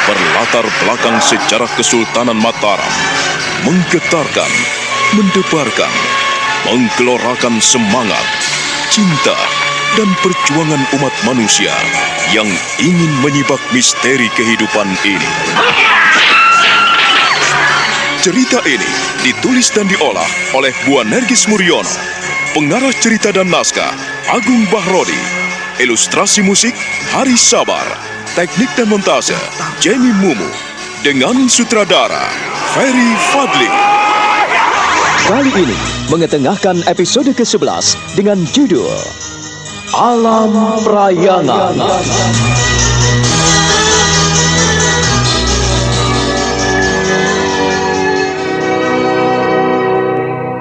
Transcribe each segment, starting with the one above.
berlatar belakang sejarah Kesultanan Mataram, menggetarkan, mendebarkan, menggelorakan semangat, cinta, dan perjuangan umat manusia yang ingin menyibak misteri kehidupan ini. Cerita ini ditulis dan diolah oleh Bu Nergis Muriono, pengarah cerita dan naskah Agung Bahrodi, ilustrasi musik Haris Sabar, teknik dan montase Jamie Mumu, dengan sutradara Ferry Fadli. Kali ini mengetengahkan episode ke-11 dengan judul Alam Prayangan.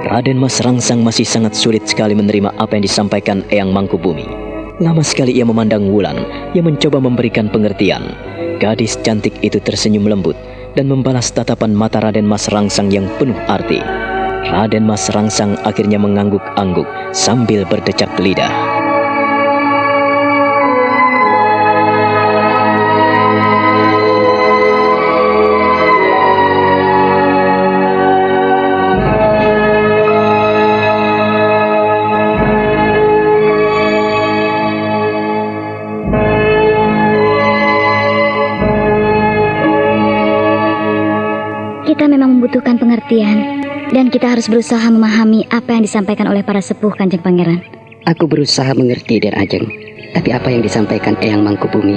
Raden Mas Rangsang masih sangat sulit sekali menerima apa yang disampaikan Eyang Mangkubumi. Lama sekali ia memandang Wulan yang mencoba memberikan pengertian. Gadis cantik itu tersenyum lembut dan membalas tatapan mata Raden Mas Rangsang yang penuh arti. Raden Mas Rangsang akhirnya mengangguk-angguk sambil berdecak lidah. Kita memang membutuhkan pengertian, dan kita harus berusaha memahami apa yang disampaikan oleh para sepuh Kanjeng Pangeran. Aku berusaha mengerti, Den Ajeng, tapi apa yang disampaikan Eyang Mangkubumi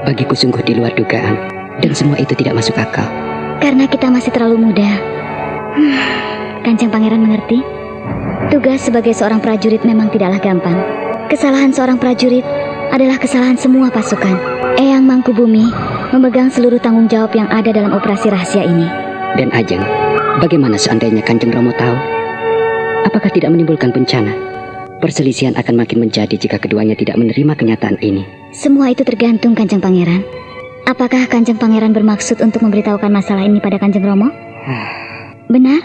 bagiku sungguh di luar dugaan, dan semua itu tidak masuk akal. Karena kita masih terlalu muda. Kanjeng Pangeran mengerti? Tugas sebagai seorang prajurit memang tidaklah gampang. Kesalahan seorang prajurit adalah kesalahan semua pasukan. Eyang Mangkubumi memegang seluruh tanggung jawab yang ada dalam operasi rahasia ini. Den Ajeng, bagaimana seandainya Kanjeng Romo tahu? Apakah tidak menimbulkan bencana? Perselisihan akan makin menjadi jika keduanya tidak menerima kenyataan ini. Semua itu tergantung Kanjeng Pangeran. Apakah Kanjeng Pangeran bermaksud untuk memberitahukan masalah ini pada Kanjeng Romo? Benar?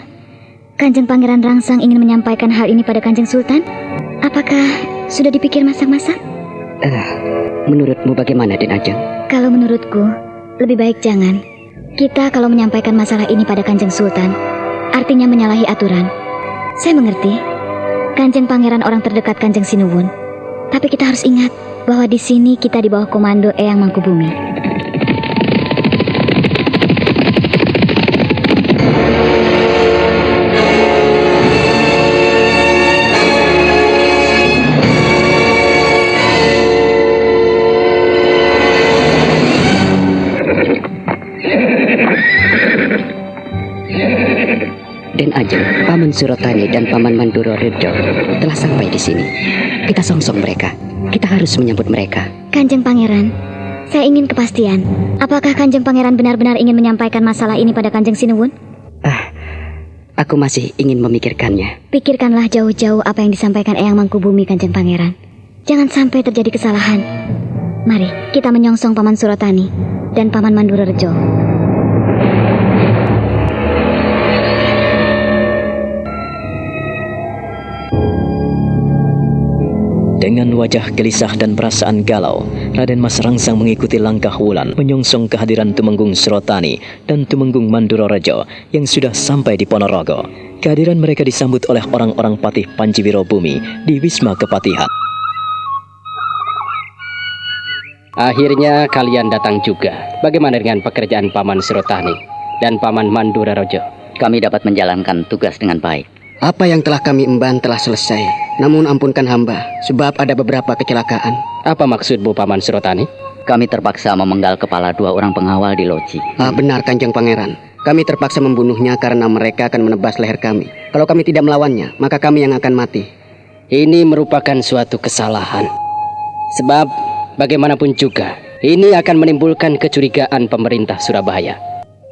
Kanjeng Pangeran Rangsang ingin menyampaikan hal ini pada Kanjeng Sultan? Apakah sudah dipikir masak-masak? Menurutmu bagaimana, Den Ajeng? Kalau menurutku, lebih baik jangan. Kita kalau menyampaikan masalah ini pada Kanjeng Sultan, artinya menyalahi aturan. Saya mengerti, Kanjeng Pangeran orang terdekat Kanjeng Sinuwun. Tapi kita harus ingat bahwa di sini kita di bawah komando Eyang Mangkubumi. Den Ajeng, Paman Surotani dan Paman Manduro Rejo telah sampai di sini. Kita songsong mereka. Kita harus menyambut mereka. Kanjeng Pangeran, saya ingin kepastian. Apakah Kanjeng Pangeran benar-benar ingin menyampaikan masalah ini pada Kanjeng Sinuwun? Aku masih ingin memikirkannya. Pikirkanlah jauh-jauh apa yang disampaikan Eyang Mangkubumi, Kanjeng Pangeran. Jangan sampai terjadi kesalahan. Mari kita menyongsong Paman Surotani dan Paman Manduro Rejo. Dengan wajah gelisah dan perasaan galau, Raden Mas Rangsang mengikuti langkah Wulan menyongsong kehadiran Tumenggung Surotani dan Tumenggung Manduro Rejo yang sudah sampai di Ponorogo. Kehadiran mereka disambut oleh orang-orang patih Panjiwiro Bumi di Wisma Kepatihan. Akhirnya kalian datang juga. Bagaimana dengan pekerjaan Paman Surotani dan Paman Manduro Rejo? Kami dapat menjalankan tugas dengan baik. Apa yang telah kami emban telah selesai. Namun ampunkan hamba, sebab ada beberapa kecelakaan. Apa maksudmu, Paman Surotani? Kami terpaksa memenggal kepala 2 orang pengawal di loji. Benar, Kanjeng Pangeran. Kami terpaksa membunuhnya karena mereka akan menebas leher kami. Kalau kami tidak melawannya, maka kami yang akan mati. Ini merupakan suatu kesalahan. Sebab, bagaimanapun juga, ini akan menimbulkan kecurigaan pemerintah Surabaya.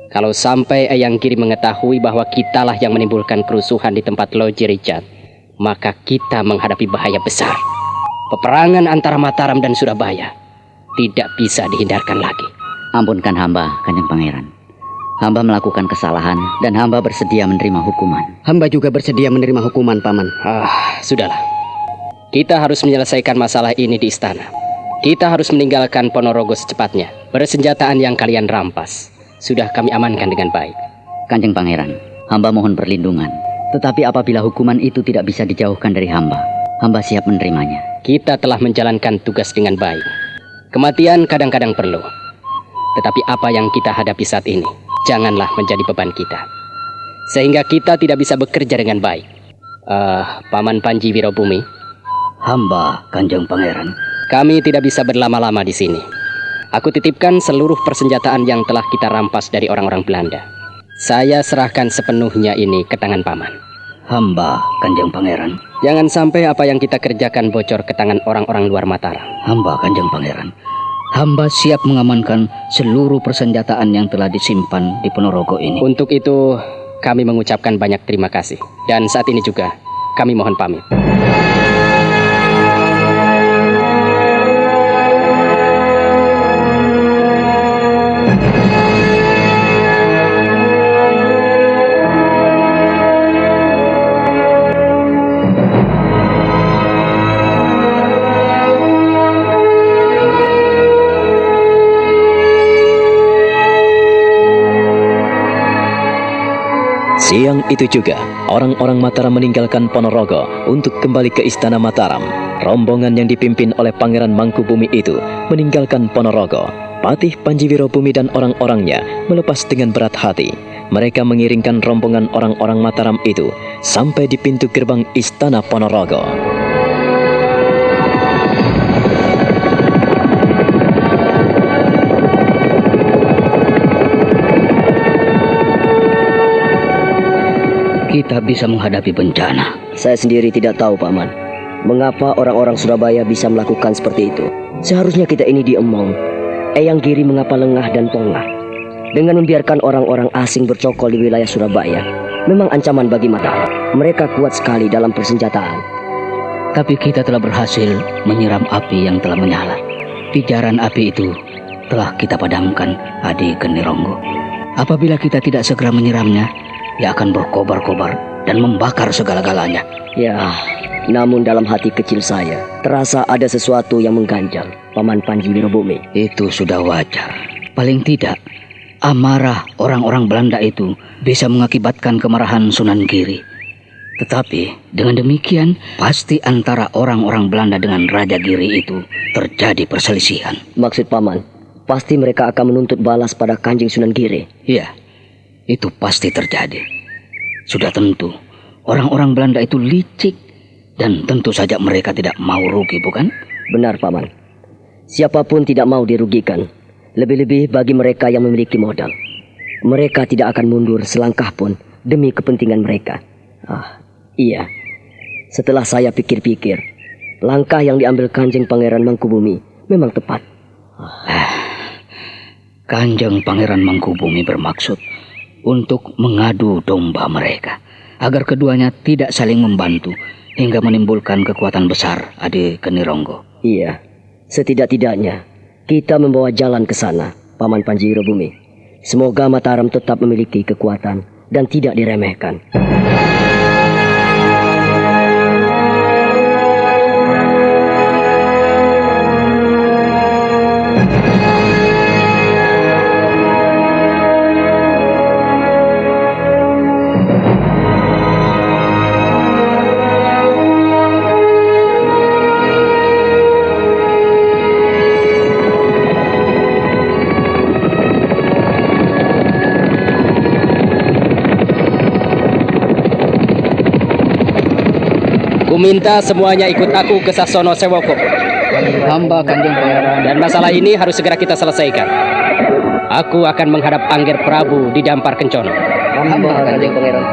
Kalau sampai Eyang Giri mengetahui bahwa kitalah yang menimbulkan kerusuhan di tempat loji Richard, maka kita menghadapi bahaya besar. Peperangan antara Mataram dan Surabaya tidak bisa dihindarkan lagi. Ampunkan hamba, Kanjeng Pangeran. Hamba melakukan kesalahan dan hamba bersedia menerima hukuman. Hamba juga bersedia menerima hukuman, Paman. Sudahlah. Kita harus menyelesaikan masalah ini di istana. Kita harus meninggalkan Ponorogo secepatnya. Persenjataan yang kalian rampas sudah kami amankan dengan baik. Kanjeng Pangeran, hamba mohon perlindungan. Tetapi apabila hukuman itu tidak bisa dijauhkan dari hamba, hamba siap menerimanya. Kita telah menjalankan tugas dengan baik. Kematian kadang-kadang perlu. Tetapi apa yang kita hadapi saat ini, janganlah menjadi beban kita. Sehingga kita tidak bisa bekerja dengan baik. Paman Panji Wirobumi, Hamba, Kanjeng Pangeran. kami tidak bisa berlama-lama di sini. Aku titipkan seluruh persenjataan yang telah kita rampas dari orang-orang Belanda. Saya serahkan sepenuhnya ini ke tangan Paman. Hamba, Kanjeng Pangeran. Jangan sampai apa yang kita kerjakan bocor ke tangan orang-orang luar Mataram. Hamba, Kanjeng Pangeran. Hamba siap mengamankan seluruh persenjataan yang telah disimpan di Ponorogo ini. Untuk itu, kami mengucapkan banyak terima kasih. Dan saat ini juga, kami mohon pamit. Siang itu juga, orang-orang Mataram meninggalkan Ponorogo untuk kembali ke Istana Mataram. Rombongan yang dipimpin oleh Pangeran Mangkubumi itu meninggalkan Ponorogo. Patih Panji Wirobumi dan orang-orangnya melepas dengan berat hati. Mereka mengiringkan rombongan orang-orang Mataram itu sampai di pintu gerbang Istana Ponorogo. Kita bisa menghadapi bencana. Saya sendiri tidak tahu, Paman. Mengapa orang-orang Surabaya bisa melakukan seperti itu? Seharusnya kita ini diemong. Eyang Giri mengapa lengah dan pongah? Dengan membiarkan orang-orang asing bercokol di wilayah Surabaya, memang ancaman bagi Mataram. Mereka kuat sekali dalam persenjataan. Tapi kita telah berhasil menyiram api yang telah menyala. Pijaran api itu telah kita padamkan, Adi Genironggo. Apabila kita tidak segera menyiramnya, ia akan berkobar-kobar dan membakar segala-galanya. Ya, namun dalam hati kecil saya terasa ada sesuatu yang mengganjal, Paman Panji Wirobumi. Itu sudah wajar. Paling tidak, amarah orang-orang Belanda itu bisa mengakibatkan kemarahan Sunan Giri. Tetapi dengan demikian, pasti antara orang-orang Belanda dengan Raja Giri itu terjadi perselisihan. Maksud Paman, pasti mereka akan menuntut balas pada Kanjeng Sunan Giri. Iya, itu pasti terjadi. Sudah tentu, orang-orang Belanda itu licik dan tentu saja mereka tidak mau rugi, bukan? Benar, Paman. Siapapun tidak mau dirugikan. Lebih-lebih bagi mereka yang memiliki modal. Mereka tidak akan mundur selangkah pun demi kepentingan mereka. Iya. Setelah saya pikir-pikir, langkah yang diambil Kanjeng Pangeran Mangkubumi memang tepat. Kanjeng Pangeran Mangkubumi bermaksud untuk mengadu domba mereka, agar keduanya tidak saling membantu hingga menimbulkan kekuatan besar, Adi Genironggo. Iya, setidak-tidaknya kita membawa jalan ke sana, Paman Panji Wirobumi. Semoga Mataram tetap memiliki kekuatan dan tidak diremehkan. Ku minta semuanya ikut aku ke Sasono Sewoko. Hamba Kanjeng Pangeran. Dan masalah ini harus segera kita selesaikan. Aku akan menghadap Angger Prabu di Dampar Kencono. Hamba Kanjeng Pangeran.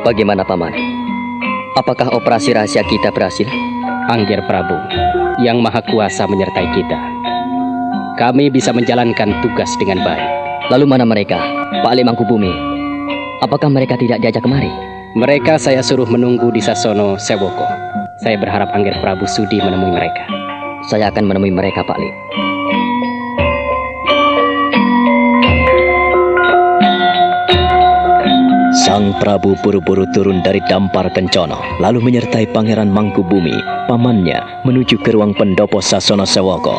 Bagaimana, Paman? Apakah operasi rahasia kita berhasil? Angger Prabu, yang maha kuasa menyertai kita. Kami bisa menjalankan tugas dengan baik. Lalu mana mereka? Pak Ali Mangkubumi. Apakah mereka tidak diajak kemari? Mereka saya suruh menunggu di Sasono Sewoko. Saya berharap Angger Prabu sudi menemui mereka. Saya akan menemui mereka, Pak Li. Sang Prabu buru-buru turun dari dampar Kencono, lalu menyertai Pangeran Mangkubumi, pamannya, menuju ke ruang pendopo Sasono Sewoko.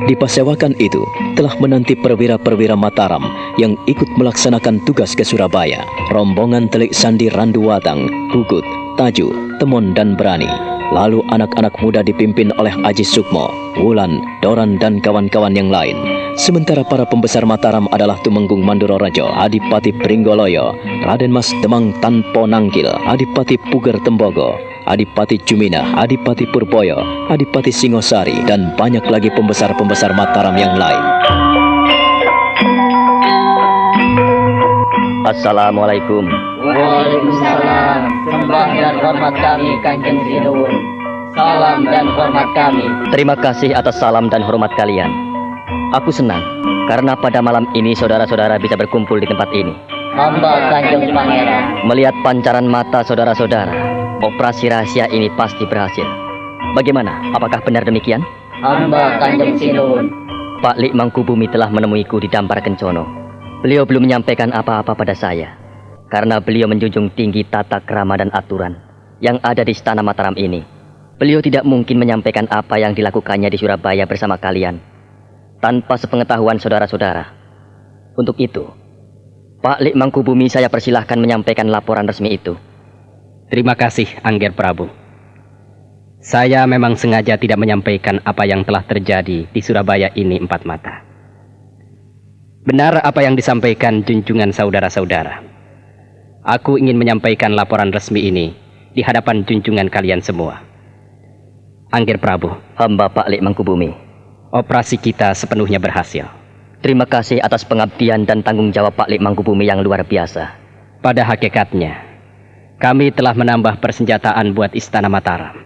Di pasewakan itu telah menanti perwira-perwira Mataram yang ikut melaksanakan tugas ke Surabaya. Rombongan Telik Sandi Randuwatang, Gugut, Taju, Temon dan Berani. Lalu anak-anak muda dipimpin oleh Aji Sukmo, Wulan, Doran dan kawan-kawan yang lain. Sementara para pembesar Mataram adalah Tumenggung Mandurajo, Adipati Pringgoloyo, Raden Mas Demang Tanpo Nangkil, Adipati Puger Tembogo, Adipati Jumina, Adipati Purboyo, Adipati Singosari, dan banyak lagi pembesar-pembesar Mataram yang lain. Assalamualaikum. Waalaikumsalam. Sembah dan hormat kami, Kanjeng Sinuwun. Salam dan hormat kami. Terima kasih atas salam dan hormat kalian. Aku senang karena pada malam ini saudara-saudara bisa berkumpul di tempat ini. Hamba Kanjeng Pangeran. Melihat pancaran mata saudara-saudara, operasi rahasia ini pasti berhasil. Bagaimana? Apakah benar demikian? Hamba Kanjeng Sinuwun. Pak Lik Mangkubumi telah menemuiku di Dampar Kencono. Beliau belum menyampaikan apa-apa pada saya, karena beliau menjunjung tinggi tata krama dan aturan yang ada di Istana Mataram ini. Beliau tidak mungkin menyampaikan apa yang dilakukannya di Surabaya bersama kalian, tanpa sepengetahuan saudara-saudara. Untuk itu, Pak Lik Mangkubumi saya persilahkan menyampaikan laporan resmi itu. Terima kasih, Angger Prabu. Saya memang sengaja tidak menyampaikan apa yang telah terjadi di Surabaya ini empat mata. Benar apa yang disampaikan junjungan saudara-saudara. Aku ingin menyampaikan laporan resmi ini di hadapan junjungan kalian semua. Angger Prabu, Hamba Pak Lik Mangkubumi. Operasi kita sepenuhnya berhasil. Terima kasih atas pengabdian dan tanggung jawab Pak Lik Mangkubumi yang luar biasa. Pada hakikatnya, kami telah menambah persenjataan buat Istana Mataram.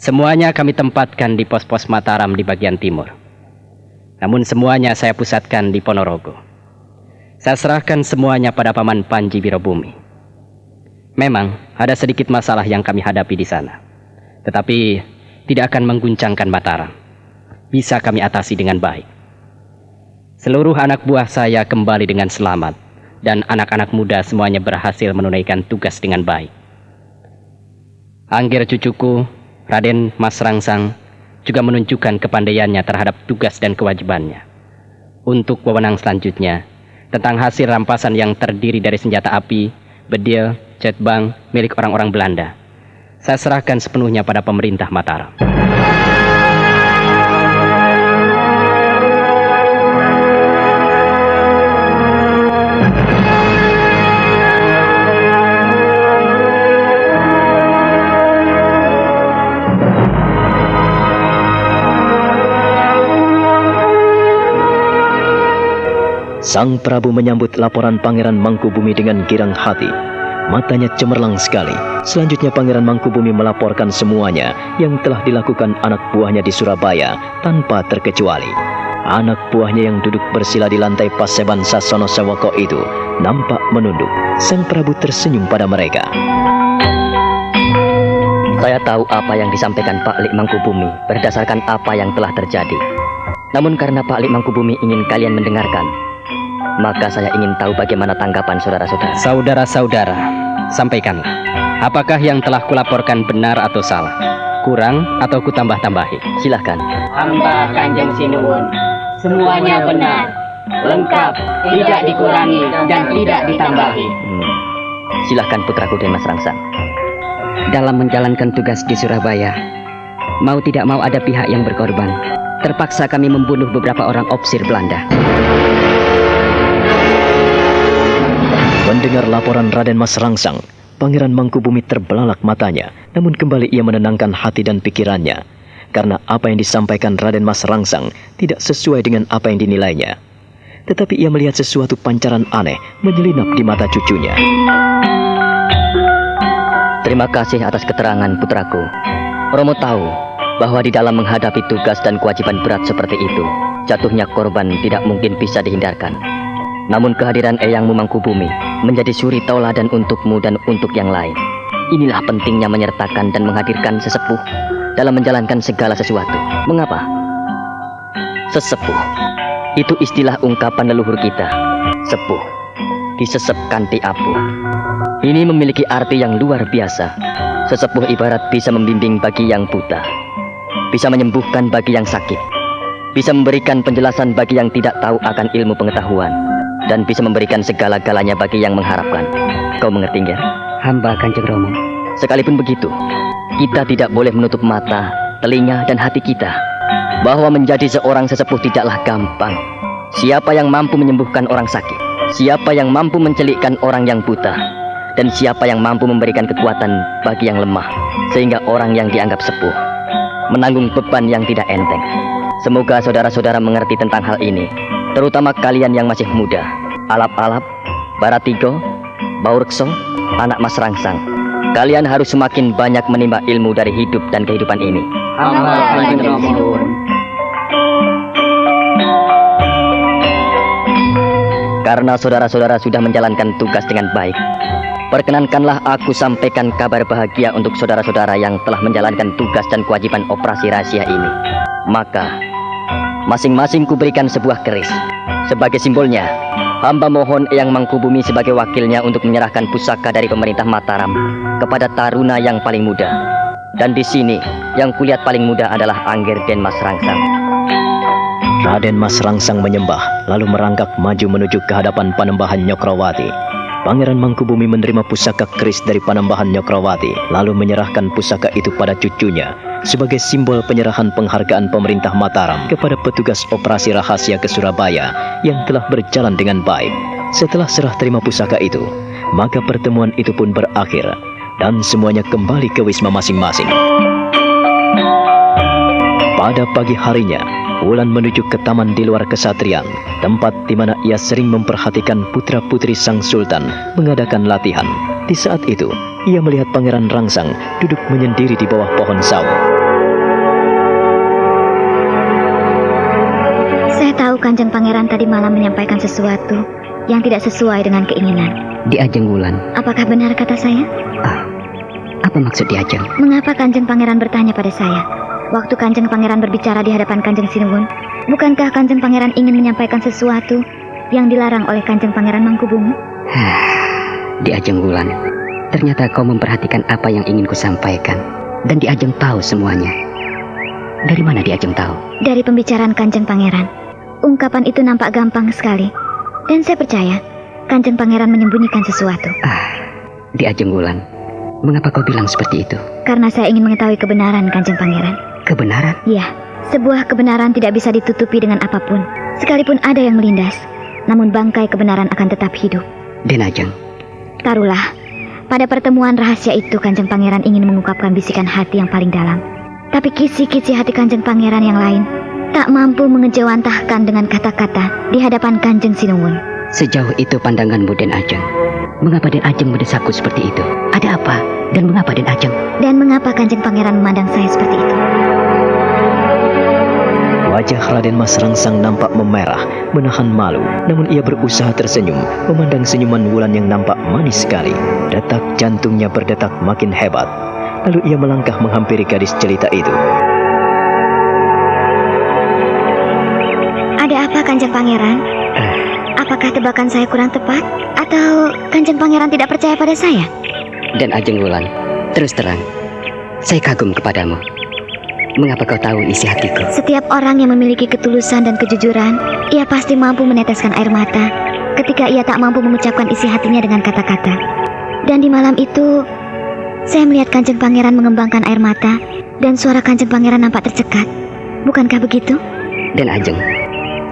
Semuanya kami tempatkan di pos-pos Mataram di bagian timur. Namun semuanya saya pusatkan di Ponorogo. Saya serahkan semuanya pada Paman Panji Wirobumi. Memang ada sedikit masalah yang kami hadapi di sana, tetapi tidak akan mengguncangkan Mataram. Bisa kami atasi dengan baik. Seluruh anak buah saya kembali dengan selamat, dan anak-anak muda semuanya berhasil menunaikan tugas dengan baik. Angger cucuku, Raden Mas Rangsang, juga menunjukkan kepandaiannya terhadap tugas dan kewajibannya. Untuk wewenang selanjutnya, tentang hasil rampasan yang terdiri dari senjata api, bedil, cetbang milik orang-orang Belanda, saya serahkan sepenuhnya pada pemerintah Mataram. Sang Prabu menyambut laporan Pangeran Mangkubumi dengan girang hati. Matanya cemerlang sekali. Selanjutnya Pangeran Mangkubumi melaporkan semuanya yang telah dilakukan anak buahnya di Surabaya tanpa terkecuali. Anak buahnya yang duduk bersila di lantai Paseban Sasono Sewoko itu nampak menunduk. Sang Prabu tersenyum pada mereka. Saya tahu apa yang disampaikan Pak Lik Mangkubumi berdasarkan apa yang telah terjadi. Namun karena Pak Lik Mangkubumi ingin kalian mendengarkan, maka saya ingin tahu bagaimana tanggapan saudara-saudara. Saudara-saudara, sampaikanlah. Apakah yang telah kulaporkan benar atau salah? Kurang atau kutambah-tambahi? Silahkan. Hamba Kanjeng Sinuwun. Semuanya benar, lengkap, tidak dikurangi dan tidak ditambahi. Silahkan putraku Den Mas Rangsang. Dalam menjalankan tugas di Surabaya, mau tidak mau ada pihak yang berkorban. Terpaksa kami membunuh beberapa orang opsir Belanda. Mendengar laporan Raden Mas Rangsang, Pangeran Mangkubumi terbelalak matanya, namun kembali ia menenangkan hati dan pikirannya, karena apa yang disampaikan Raden Mas Rangsang tidak sesuai dengan apa yang dinilainya. Tetapi ia melihat sesuatu pancaran aneh menyelinap di mata cucunya. Terima kasih atas keterangan putraku. Romo tahu bahwa di dalam menghadapi tugas dan kewajiban berat seperti itu, jatuhnya korban tidak mungkin bisa dihindarkan. Namun kehadiran Eyangmu Mangkubumi menjadi suri tauladan untukmu dan untuk yang lain. Inilah pentingnya menyertakan dan menghadirkan sesepuh dalam menjalankan segala sesuatu. Mengapa? Sesepuh itu istilah ungkapan leluhur kita. Sepuh disesep kanthi apuh. Ini memiliki arti yang luar biasa. Sesepuh ibarat bisa membimbing bagi yang buta, bisa menyembuhkan bagi yang sakit, bisa memberikan penjelasan bagi yang tidak tahu akan ilmu pengetahuan, dan bisa memberikan segala-galanya bagi yang mengharapkan. Kau mengerti, Nger? Hamba Kanjeng Romo. Sekalipun begitu, kita tidak boleh menutup mata, telinga, dan hati kita bahwa menjadi seorang sesepuh tidaklah gampang. Siapa yang mampu menyembuhkan orang sakit, siapa yang mampu mencelikkan orang yang buta, dan siapa yang mampu memberikan kekuatan bagi yang lemah, sehingga orang yang dianggap sepuh menanggung beban yang tidak enteng. Semoga saudara-saudara mengerti tentang hal ini, terutama kalian yang masih muda. Alap-alap, Baratigo, Baurekso, anak Mas Rangsang, kalian harus semakin banyak menimba ilmu dari hidup dan kehidupan ini. Karena saudara-saudara sudah menjalankan tugas dengan baik, perkenankanlah aku sampaikan kabar bahagia untuk saudara-saudara yang telah menjalankan tugas dan kewajiban operasi rahasia ini. Maka, masing-masing kuberikan sebuah keris. Sebagai simbolnya, hamba mohon Eyang Mangkubumi sebagai wakilnya untuk menyerahkan pusaka dari pemerintah Mataram kepada taruna yang paling muda. Dan di sini, yang kulihat paling muda adalah Angger Den Mas Rangsang. Raden Mas Rangsang menyembah, lalu merangkak maju menuju ke hadapan Panembahan Nyokrawati. Pangeran Mangkubumi menerima pusaka keris dari Panembahan Nyokrawati, lalu menyerahkan pusaka itu pada cucunya sebagai simbol penyerahan penghargaan pemerintah Mataram kepada petugas operasi rahasia ke Surabaya yang telah berjalan dengan baik. Setelah serah terima pusaka itu, maka pertemuan itu pun berakhir dan semuanya kembali ke wisma masing-masing. Pada pagi harinya, Wulan menuju ke taman di luar kesatrian, tempat di mana ia sering memperhatikan putra-putri sang sultan mengadakan latihan. Di saat itu, ia melihat Pangeran Rangsang duduk menyendiri di bawah pohon sawo. Saya tahu Kanjeng Pangeran tadi malam menyampaikan sesuatu yang tidak sesuai dengan keinginan. Di Ajeng Wulan. Apakah benar kata saya? Apa maksud di Ajeng? Mengapa Kanjeng Pangeran bertanya pada saya waktu Kanjeng Pangeran berbicara di hadapan Kanjeng Sinuwun? Bukankah Kanjeng Pangeran ingin menyampaikan sesuatu yang dilarang oleh Kanjeng Pangeran Mangkubumi? Di Ajeng Wulan, ternyata kau memperhatikan apa yang ingin kusampaikan. Dan Di Ajeng tahu semuanya. Dari mana Di Ajeng tahu? Dari pembicaraan Kanjeng Pangeran. Ungkapan itu nampak gampang sekali. Dan saya percaya Kanjeng Pangeran menyembunyikan sesuatu. Di Ajeng Wulan, mengapa kau bilang seperti itu? Karena saya ingin mengetahui kebenaran Kanjeng Pangeran. Kebenaran? Iya, sebuah kebenaran tidak bisa ditutupi dengan apapun. Sekalipun ada yang melindas, namun bangkai kebenaran akan tetap hidup. Den Ajeng. Taruhlah, pada pertemuan rahasia itu Kanjeng Pangeran ingin mengungkapkan bisikan hati yang paling dalam. Tapi kisi-kisi hati Kanjeng Pangeran yang lain tak mampu mengejawantahkan dengan kata-kata di hadapan Kanjeng Sinuwun. Sejauh itu pandanganmu, Den Ajeng. Mengapa Den Ajeng mendesakku seperti itu? Ada apa? Dan mengapa Den Ajeng? Dan mengapa Kanjeng Pangeran memandang saya seperti itu? Wajah Raden Mas Rangsang nampak memerah, menahan malu. Namun ia berusaha tersenyum, memandang senyuman Wulan yang nampak manis sekali. Detak jantungnya berdetak makin hebat. Lalu ia melangkah menghampiri gadis jelita itu. Ada apa Kanjeng Pangeran? Apakah tebakan saya kurang tepat? Atau Kanjeng Pangeran tidak percaya pada saya? Den Ajeng Wulan, terus terang, saya kagum kepadamu. Mengapa kau tahu isi hatiku? Setiap orang yang memiliki ketulusan dan kejujuran, ia pasti mampu meneteskan air mata ketika ia tak mampu mengucapkan isi hatinya dengan kata-kata. Dan di malam itu, saya melihat Kanjeng Pangeran mengembangkan air mata dan suara Kanjeng Pangeran nampak tercekat. Bukankah begitu? Den Ajeng,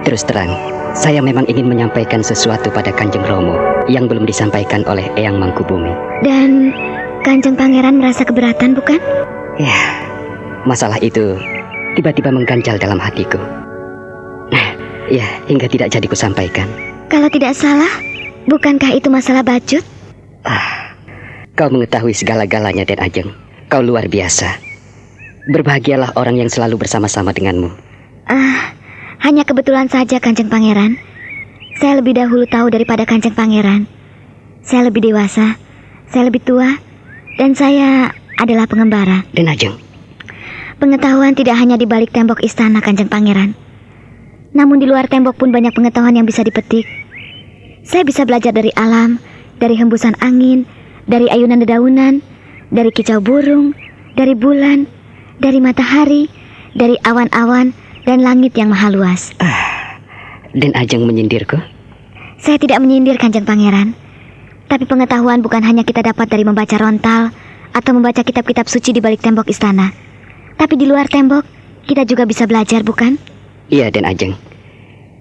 terus terang, saya memang ingin menyampaikan sesuatu pada Kanjeng Romo yang belum disampaikan oleh Eyang Mangkubumi. Dan Kanjeng Pangeran merasa keberatan, bukan? Ya, masalah itu tiba-tiba mengganjal dalam hatiku. Ya, hingga tidak jadi kusampaikan. Kalau tidak salah, bukankah itu masalah Bajut? Kau mengetahui segala-galanya, Den Ajeng. Kau luar biasa. Berbahagialah orang yang selalu bersama-sama denganmu. Hanya kebetulan saja Kanjeng Pangeran. Saya lebih dahulu tahu daripada Kanjeng Pangeran. Saya lebih dewasa, saya lebih tua, dan saya adalah pengembara. Den Ajeng, Pengetahuan tidak hanya di balik tembok istana, Kanjeng Pangeran. Namun di luar tembok pun banyak pengetahuan yang bisa dipetik. Saya bisa belajar dari alam, dari hembusan angin, dari ayunan dedaunan, dari kicau burung, dari bulan, dari matahari, dari awan-awan, dan langit yang maha luas. Den Ajeng menyindirku? Saya tidak menyindir, Kanjeng Pangeran. Tapi pengetahuan bukan hanya kita dapat dari membaca rontal atau membaca kitab-kitab suci di balik tembok istana. Tapi di luar tembok, kita juga bisa belajar, bukan? Iya, Den Ajeng.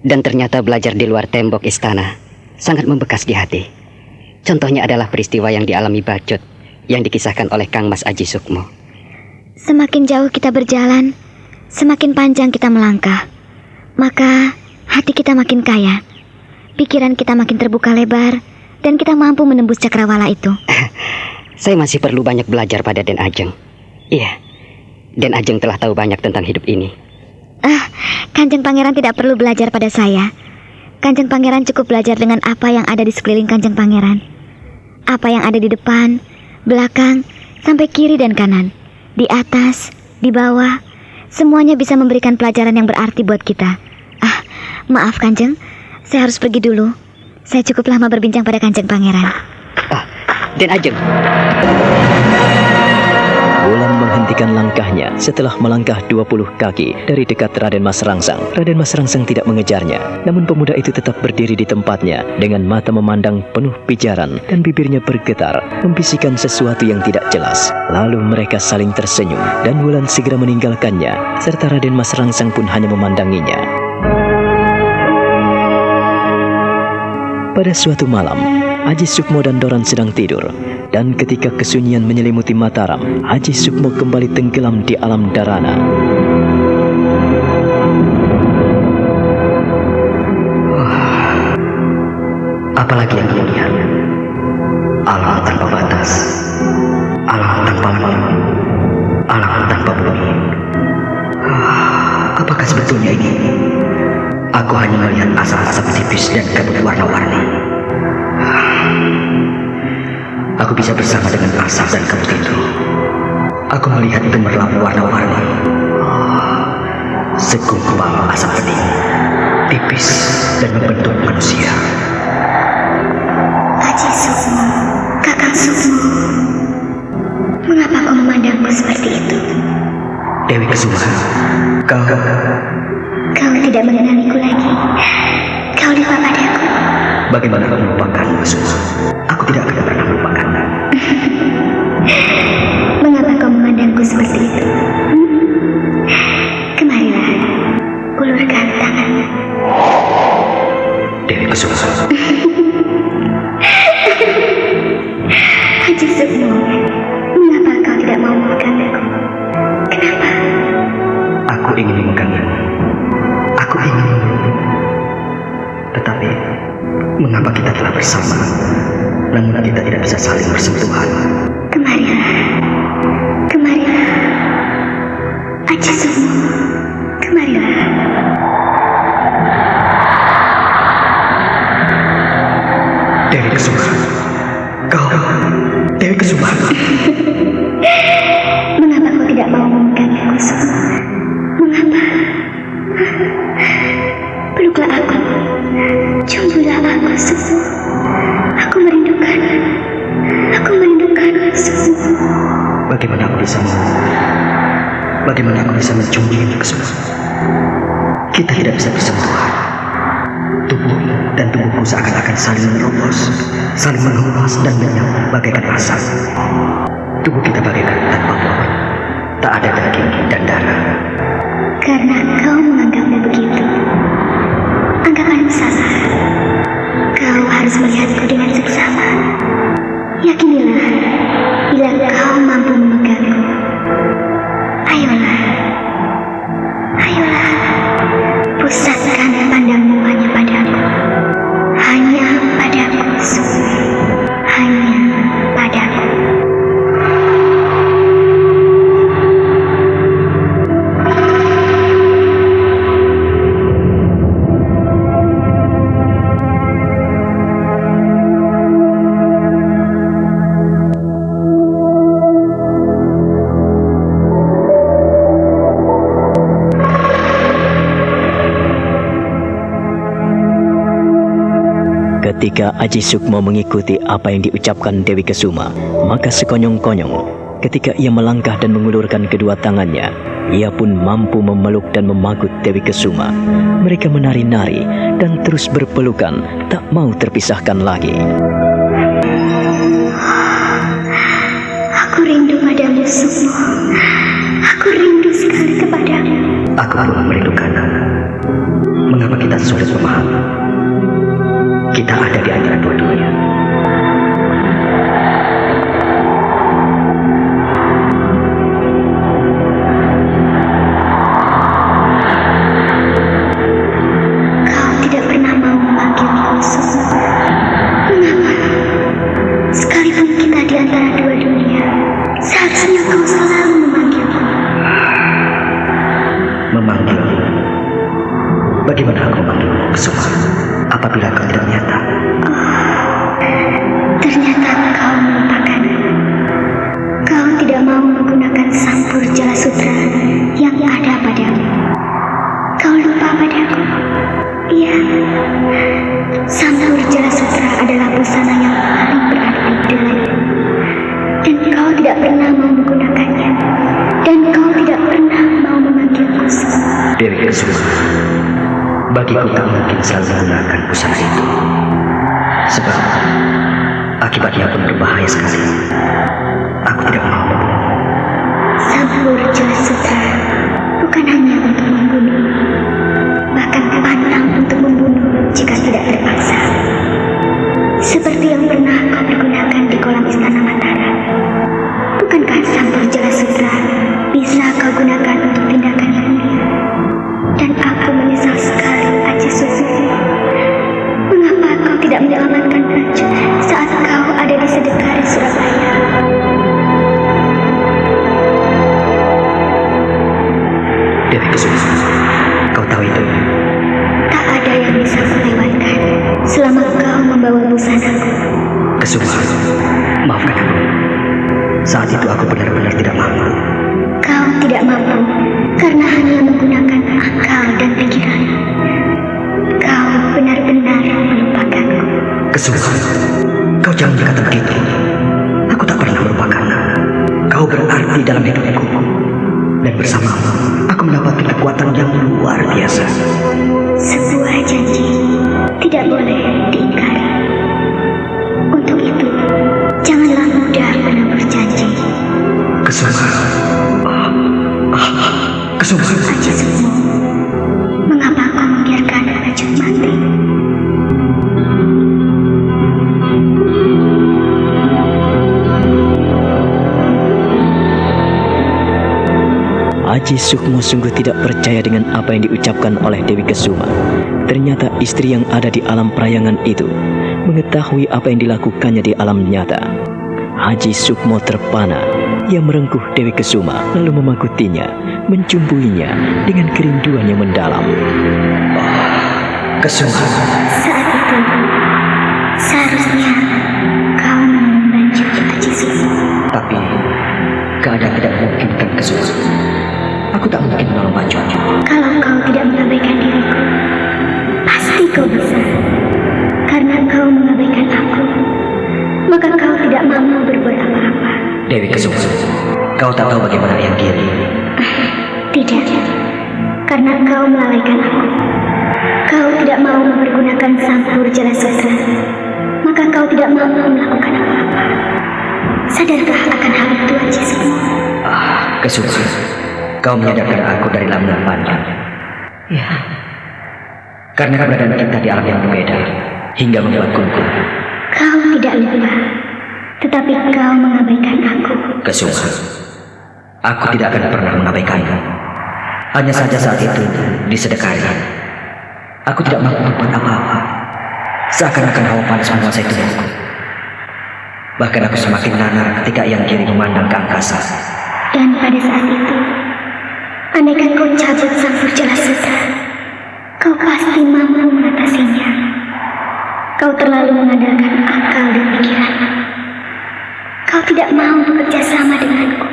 Dan ternyata belajar di luar tembok istana sangat membekas di hati. Contohnya adalah peristiwa yang dialami Bacot yang dikisahkan oleh Kang Mas Aji Sukmo. Semakin jauh kita berjalan, semakin panjang kita melangkah. Maka hati kita makin kaya, pikiran kita makin terbuka lebar, dan kita mampu menembus cakrawala itu. Saya masih perlu banyak belajar pada Den Ajeng. Iya, Den Ajeng telah tahu banyak tentang hidup ini. Kanjeng Pangeran tidak perlu belajar pada saya. Kanjeng Pangeran cukup belajar dengan apa yang ada di sekeliling Kanjeng Pangeran. Apa yang ada di depan, belakang, sampai kiri dan kanan. Di atas, di bawah, semuanya bisa memberikan pelajaran yang berarti buat kita. Maaf Kanjeng, saya harus pergi dulu. Saya cukup lama berbincang pada Kanjeng Pangeran. Den Ajeng. Wulan menghentikan langkahnya setelah melangkah 20 kaki dari dekat Raden Mas Rangsang. Raden Mas Rangsang tidak mengejarnya, namun pemuda itu tetap berdiri di tempatnya dengan mata memandang penuh pijaran dan bibirnya bergetar, membisikkan sesuatu yang tidak jelas. Lalu mereka saling tersenyum dan Wulan segera meninggalkannya, serta Raden Mas Rangsang pun hanya memandanginya. Pada suatu malam, Aji Sukmo dan Doran sedang tidur, dan ketika kesunyian menyelimuti Mataram, Aji Sukmo kembali tenggelam di alam Dharana. Apalagi yang kau lihat? Alam tanpa batas, alam tanpa langit, alam tanpa bumi. Apakah sebetulnya ini? Aku hanya melihat asap-asap tipis dan kabut warna-warni. Aku bisa bersama dengan asap dan kabut itu. Aku melihat gemerlap warna-warni. Segumpal asap bening, tipis dan membentuk manusia. Aji Sukmo, Kakang Sukmo, mengapa kau memandangku seperti itu? Dewi Kesuma, kau tidak mengenaliku lagi. Kau lupa padaku. bagaimana kau melupakan Kesuma? Aku tidak akan pernah melupakanmu. Mengapa kau memandangku seperti itu? Kemarilah, ulurkan tanganmu. Dewi Kesuma. Aji Sukmo, mengapa kau tidak mau memegangku? Kenapa? Aku ingin memegangmu. Aku ingin memelukmu. Tetapi, mengapa kita telah bersama, namun kita tidak bisa saling bersentuhan? Kemarilah, kemarilah. Aji Sukmo, kemarilah. Dewi Kesuma. Kau, Dewi Kesuma. Mengapa kau tidak mau memegangku, Sukmo? Mengapa? Peluklah aku. Cumbulah aku, Sukmo. Aku merindukan. Aku merindukan, Sukmo. Bagaimana aku bisa Bagaimana aku bisa menciummu, Kesuma? Kita tidak bisa bersentuhan. Tubuhmu dan tubuhku seakan-akan saling menerobos, saling menghembus dan menyatu bagaikan asap. Tubuh kita bagaikan tanpa bobot, tak ada daging dan darah. Karena kau menganggapnya begitu, anggapanmu salah. Kau harus melihatku dengan seksama. Yakinilah, bila kau mampu memegangku. Ayolah, ayolah, pusatkan pandangmu hanya padaku. Hanya padaku, Sukmo. Hanya padaku. Ketika Aji Sukmo mengikuti apa yang diucapkan Dewi Kesuma, maka sekonyong-konyong ketika ia melangkah dan mengulurkan kedua tangannya, ia pun mampu memeluk dan memagut Dewi Kesuma. Mereka menari-nari dan terus berpelukan, tak mau terpisahkan lagi. Aku rindu padamu, Sukmo. Aku rindu sekali kepadamu. Aku pun merindukanmu. Mengapa kita sulit memahami? Kita ada di antara dua dunia. Kau tidak pernah mau memanggilku, Sukmo. Mengapa? Sekalipun kita di antara dua dunia, seharusnya kau selalu memanggilku. Memanggil. Bagaimana aku memanggilmu, Kesuma? Apabila kau tidak nyata. Ternyata kau melupakanku. Kau tidak mau menggunakan sampur jala sutra yang ada padamu. Kau lupa padaku. Iya, sampur jala sutra adalah busana yang paling berarti denganku. Dan kau tidak pernah mau menggunakannya. Dan kau tidak pernah mau memanggilku. Dewi Kesuma, bagiku tak mungkin selalu menggunakan busana itu. Sebab akibatnya pun berbahaya sekali. Aku tidak mau membunuh. Sampur jala sutra bukan hanya untuk membunuh, bahkan pantang untuk membunuh jika tidak terpaksa. Seperti yang pernah kau pergunakan di kolam istana Mataram. Bukankah sampur jala sutra bisa kau gunakan untuk tindakan yang mulia? Dan aku menyesal sekali, Aji Sukmo. Mengapa kau tidak menyelamatkan Raju saat kau ada di Sedekari Surabaya? Dewi Kesuma, kau tahu itu? Tak ada yang bisa kulewatkan selama kau membawa busanaku. Kesuma, maafkan aku. Saat itu aku benar-benar tidak mampu. Kau tidak mampu karena hanya menggunakan akal dan pikiran. Kau benar-benar melupakanku. Kesuma, kau jangan berkata begitu. Aku tak pernah melupakanmu. Kau berarti dalam hidupku. Dan bersamamu, aku mendapatkan kekuatan yang luar biasa. Sebuah janji tidak boleh diingkari. Untuk itu, janganlah mudah menabur janji. Kesuma, Kesuma. Aji Sukmo, mengapa kau membiarkan Raju mati? Aji Sukmo sungguh tidak percaya dengan apa yang diucapkan oleh Dewi Kesuma. Ternyata istri yang ada di alam perayangan itu mengetahui apa yang dilakukannya di alam nyata. Aji Sukmo terpana. Ia merengkuh Dewi Kesuma lalu memagutinya, mencumbuinya dengan kerinduan yang mendalam. Kesuma. Saat itu, seharusnya kau mengemban janji Aji Sukmo. Tapi keadaan tidak memungkinkan, Kesuma. Aku tak mungkin menolong Baju. Kalau kau tidak mengabaikan diriku, pasti kau bisa. Karena kau mengabaikan aku, maka kau tidak mampu berbuat apa-apa. Dewi Kesuma, kau tak tahu bagaimana yang Giri. Tidak, karena kau melalaikan aku. Kau tidak mau mempergunakan sampur jala sutra, maka kau tidak mampu melakukan apa-apa. Sadarkah akan hal itu, Aji Sukmo? Kesuma, kau menyadarkan aku dari lamunan panjang. Ya, karena keberadaan kita di alam yang berbeda hingga membuat gugur. Kau tidak lupa, tetapi kau mengabaikan aku. Kesuma, aku tidak akan pernah mengabaikanmu. Hanya saja saat itu di Sedekari, aku tidak mampu berbuat apa-apa. Seakan-akan hawa panas menguasai tubuhku. Bahkan aku semakin nanar ketika Yang Giri memandang ke angkasa. Dan pada saat itu, andaikan kau cabut sampur jala sutra, kau pasti mampu mengatasinya. Kau terlalu mengandalkan akal dan pikiran. Kau tidak mau bekerja sama denganku.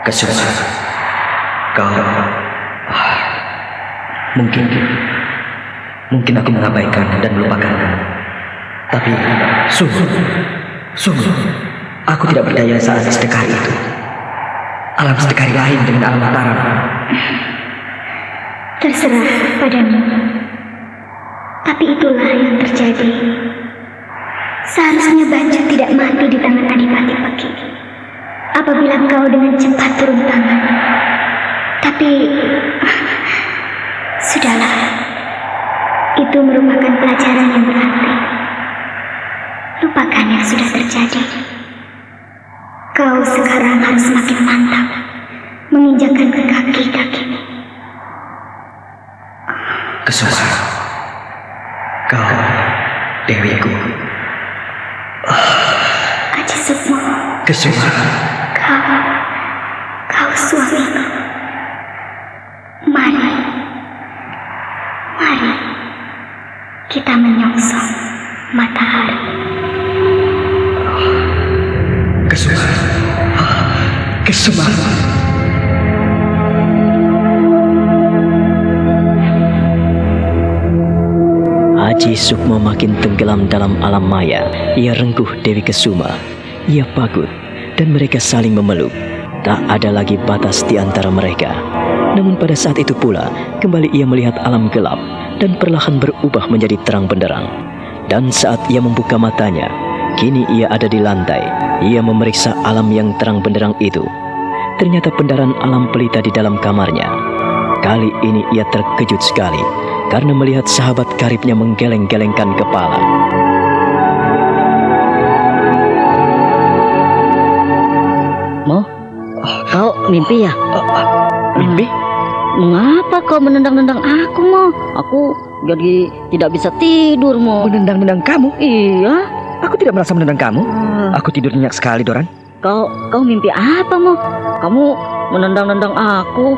Kesuma, kau mungkin aku mengabaikan dan melupakanmu. Tapi sungguh, aku tidak berdaya saat sedekah itu. Alam sedekah lain dengan alam mataram. Terserah padamu. Tapi itulah yang terjadi. Seharusnya Bajut tidak mati di tangan Adipati Peki apabila kau dengan cepat turun tangan. Tapi sudahlah. Itu merupakan pelajaran yang berarti. Lupakan yang sudah terjadi. Kau sekarang harus semakin mantap menginjakkan ke kaki-kakimu. Kesuma, kau dewiku. Aji Sukmo, Kesuma, kau suamiku. Mari kita menyongsong matahari. Kesuma. Aji Sukmo makin tenggelam dalam alam maya. Ia rengkuh Dewi Kesuma. Ia pagut dan mereka saling memeluk. Tak ada lagi batas di antara mereka. Namun pada saat itu pula, kembali ia melihat alam gelap dan perlahan berubah menjadi terang benderang. Dan saat ia membuka matanya, kini ia ada di lantai. Ia memeriksa alam yang terang benderang itu. Ternyata pendaran alam pelita di dalam kamarnya. Kali ini ia terkejut sekali karena melihat sahabat karibnya menggeleng-gelengkan kepala. Mo, Kau mimpi ya? mimpi? Mengapa kau menendang-nendang aku, Mo? Aku jadi tidak bisa tidur, Mo. Menendang-nendang kamu? Iya. Aku tidak merasa menendang kamu. Aku tidur nyenyak sekali, Doran. Kau mimpi apa, Mo? Kamu menendang-nendang aku.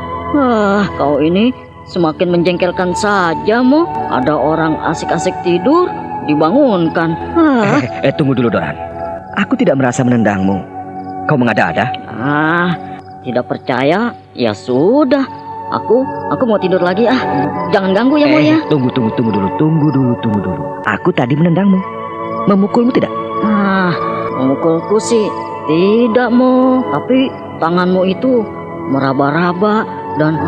Kau ini semakin menjengkelkan saja, Mo. Ada orang asik-asik tidur, dibangunkan. Tunggu dulu, Doran. Aku tidak merasa menendangmu. Kau mengada-ada? Tidak percaya? Ya sudah. Aku mau tidur lagi. Jangan ganggu ya, Mo ya. Tunggu dulu. Aku tadi menendangmu. Memukulmu tidak? Memukulku sih tidak, Mo. Tapi tanganmu itu meraba-raba dan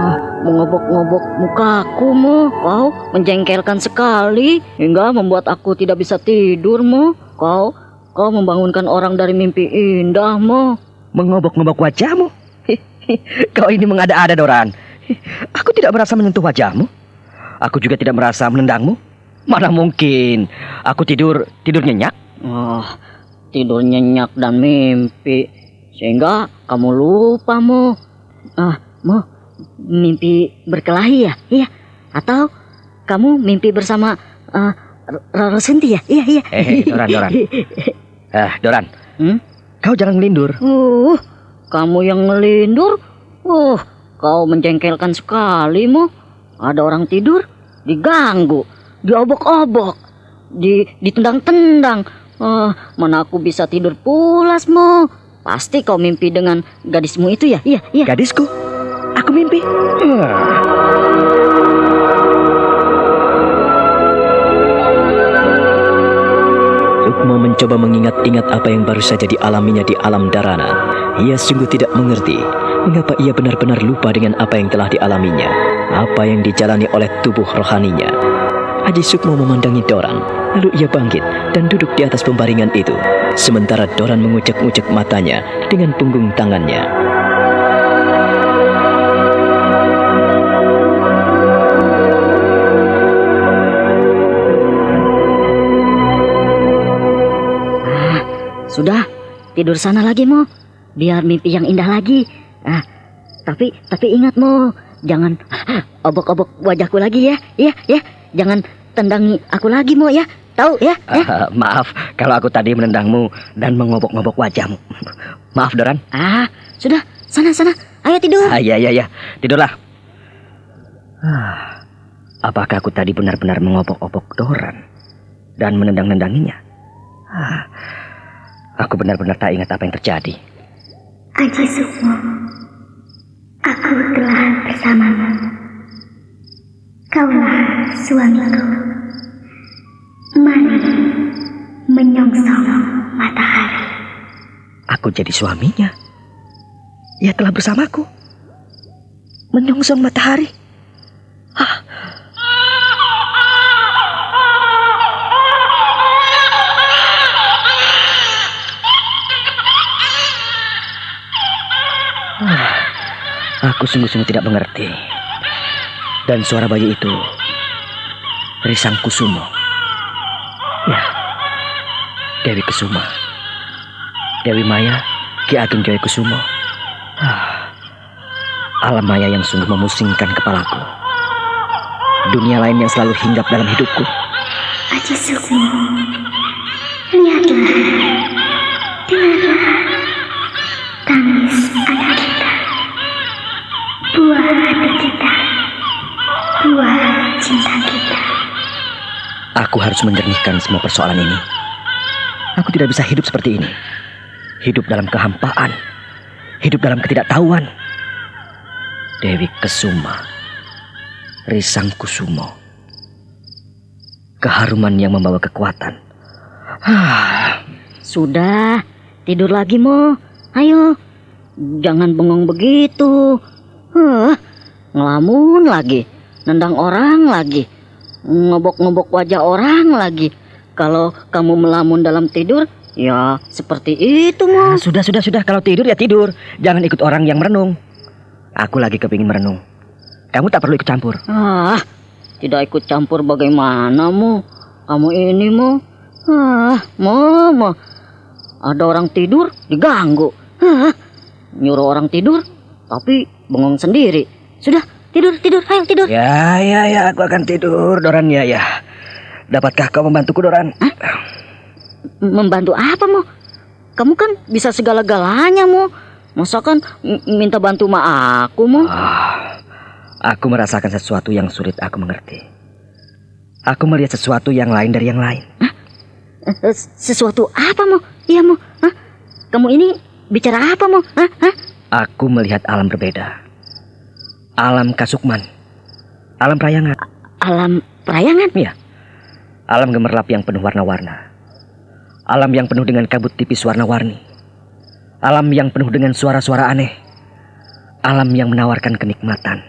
mengobok-ngobok mukaku, Mo. Kau menjengkelkan sekali hingga membuat aku tidak bisa tidur, Mo. Kau membangunkan orang dari mimpi indah, Mo. Mengobok-ngobok wajahmu? Kau ini mengada-ada, Doran. Aku tidak merasa menyentuh wajahmu. Aku juga tidak merasa menendangmu. Mana mungkin. Aku tidur nyenyak. Tidur nyenyak dan mimpi sehingga kamu lupa, Mo. Mo, mimpi berkelahi ya? Iya. Atau kamu mimpi bersama Roro Senti ya? Iya. Doran. Doran. Kau jangan ngelindur. Kamu yang ngelindur? Kau menjengkelkan sekali, Mo. Ada orang tidur, diganggu, diobok-obok, ditendang-tendang. Mana aku bisa tidur pulas, Mo. Pasti kau mimpi dengan gadismu itu ya? Iya. Gadisku? Aku mimpi? Sukmo mencoba mengingat-ingat apa yang baru saja dialaminya di alam Dharana. Ia sungguh tidak mengerti mengapa ia benar-benar lupa dengan apa yang telah dialaminya, apa yang dijalani oleh tubuh rohaninya. Aji Sukmo memandangi Doran, lalu ia bangkit dan duduk di atas pembaringan itu, sementara Doran mengucek-ucek matanya dengan punggung tangannya. Sudah, tidur sana lagi, Mo. Biar mimpi yang indah lagi. Tapi ingat, Mo, jangan obok-obok wajahku lagi ya. Iya. Jangan tendangi aku lagi, Mo ya. Tahu ya? Maaf kalau aku tadi menendangmu dan mengobok-ngobok wajahmu. Maaf, Doran. Sudah, sana. Ayo tidur. Iya. Tidurlah. Apakah aku tadi benar-benar mengobok-obok Doran dan menendang-nendanginya? Aku benar-benar tak ingat apa yang terjadi. Aji Sukmo, aku telah bersamamu. Kaulah suamiku. menyongsong matahari. Aku jadi suaminya. Ia telah bersamaku. Menyongsong matahari. Aku sungguh-sungguh tidak mengerti. Dan suara bayi itu Risang Kusumo. Ya, Dewi Kusuma. Dewi Maya, Ki Ageng Joyo Kusumo. Alam maya yang sungguh memusingkan kepalaku. Dunia lain yang selalu hinggap dalam hidupku. Aji Sukmo, lihatlah, dengarlah, tangis anak kita, buah hati kita, buah cinta kita. Aku harus menjernihkan semua persoalan ini. Aku tidak bisa hidup seperti ini. Hidup dalam kehampaan, hidup dalam ketidaktahuan. Dewi Kusuma, Risang Kusumo, keharuman yang membawa kekuatan. Sudah, tidur lagi Mo. Ayo, jangan bengong begitu. Ngelamun lagi, nendang orang lagi, ngobok-ngobok wajah orang lagi. Kalau kamu melamun dalam tidur, ya seperti itu Mo. Sudah. Kalau tidur ya tidur. Jangan ikut orang yang merenung. Aku lagi kepingin merenung. Kamu tak perlu ikut campur. Tidak ikut campur bagaimana Mo? Kamu ini Mo. Mo. Ada orang tidur diganggu. Nyuruh orang tidur tapi bengong sendiri. Sudah, tidur, ayo tidur. Ya, aku akan tidur, Doran, ya. Dapatkah kau membantuku, Doran? Membantu apa Mo? Kamu kan bisa segala-galanya Mo. Masakan minta bantu sama aku Mo? Aku merasakan sesuatu yang sulit aku mengerti. Aku melihat sesuatu yang lain dari yang lain. Sesuatu apa Mo? Iya Mo. Kamu ini bicara apa Mo? Aku melihat alam berbeda. Alam Kasukman. Alam Prayangan. Alam Prayangan? Iya. Alam gemerlap yang penuh warna-warna. Alam yang penuh dengan kabut tipis warna-warni. Alam yang penuh dengan suara-suara aneh. Alam yang menawarkan kenikmatan.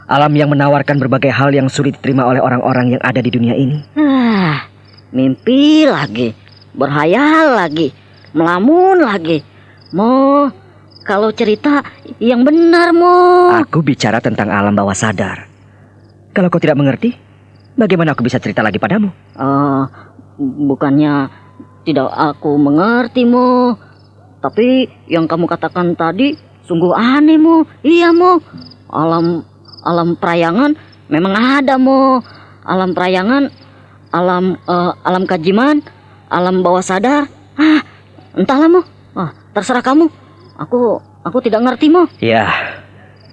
Alam yang menawarkan berbagai hal yang sulit diterima oleh orang-orang yang ada di dunia ini. Mimpi lagi, berhayal lagi, melamun lagi. Mo, kalau cerita yang benar Mo. Aku bicara tentang alam bawah sadar. Kalau kau tidak mengerti, bagaimana aku bisa cerita lagi padamu? Bukannya tidak aku mengerti Mo. Tapi yang kamu katakan tadi sungguh aneh Mo. Iya Mo. Alam Prayangan memang ada Mo. Alam Prayangan, alam kajiman, alam bawah sadar. Entahlah Mo. Terserah kamu. Aku tidak ngerti Mo. Ya,